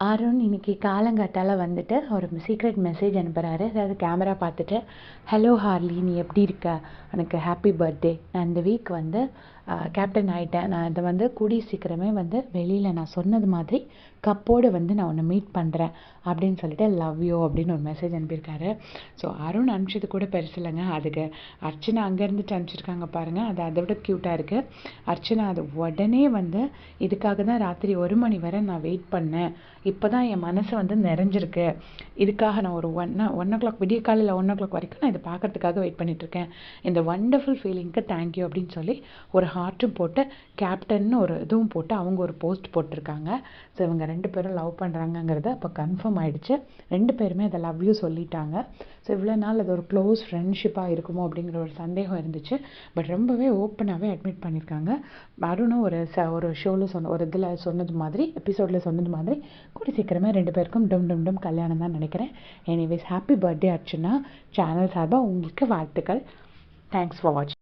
அருண் இன்னைக்கு காலங்காத்தால வந்துட்டு ஒரு சீக்ரெட் மெசேஜ் அனுப்புகிறாரு. அதாவது கேமரா பார்த்துட்டு, ஹலோ ஹார்லி, நீ எப்படி இருக்க? எனக்கு ஹாப்பி பர்த்டே. நான் இந்த வீக் வந்து கேப்டன் ஆகிட்டேன். நான் இதை வந்து கூடிய சீக்கிரமே வந்து வெளியில் நான் சொன்னது மாதிரி கப்போடு வந்து நான் உன்னை மீட் பண்ணுறேன் அப்படின்னு சொல்லிட்டு லவ் யூ அப்படின்னு ஒரு மெசேஜ் அனுப்பியிருக்காரு. ஸோ அருண் அனுப்பிச்சது கூட பெருசு இல்லைங்க. அதுக்கு அர்ச்சனா அங்கேருந்துட்டு அனுப்பிச்சிருக்காங்க பாருங்கள். அது அதை விட க்யூட்டாக இருக்குது. அர்ச்சனா அது உடனே வந்து இதுக்காக தான் ராத்திரி 1 மணி வரை நான் வெயிட் பண்ணேன். இப்போ தான் என் மனசு வந்து நிறைஞ்சிருக்கு. இதுக்காக நான் ஒரு 1 விடிய காலையில் 1 வரைக்கும் நான் இதை பார்க்கறதுக்காக வெயிட் பண்ணிகிட்ருக்கேன். இந்த வண்டர்ஃபுல் ஃபீலிங்க்கு தேங்க்யூ அப்படின்னு சொல்லி ஒரு ஹார்ட்டும் போட்டு கேப்டன்னு ஒரு இதுவும் போட்டு அவங்க ஒரு போஸ்ட் போட்டிருக்காங்க. ஸோ இவங்க 2 பேரும் லவ் பண்ணுறாங்கங்கிறது அப்போ கன்ஃபார்ம் ஆகிடுச்சு. 2 பேருமே அதை லவ் யூ சொல்லிட்டாங்க. ஸோ இவ்வளோ நாள் அது ஒரு க்ளோஸ் ஃப்ரெண்ட்ஷிப்பாக இருக்குமோ அப்படிங்கிற ஒரு சந்தேகம் இருந்துச்சு. பட் ரொம்பவே ஓப்பனாகவே அட்மிட் பண்ணியிருக்காங்க. அருணும் ஒரு ஷோவில் ஒரு இதில் சொன்னது மாதிரி, எபிசோடில் சொன்னது மாதிரி கூடி சீக்கிரமே 2 பேருக்கும் டும் டும் டும் கல்யாணம் தான் நினைக்கிறேன். Anyways happy birthday Archana. Channel சார்பாக உங்களுக்கு வாழ்த்துக்கள். தேங்க்ஸ் ஃபார் வாட்சிங்.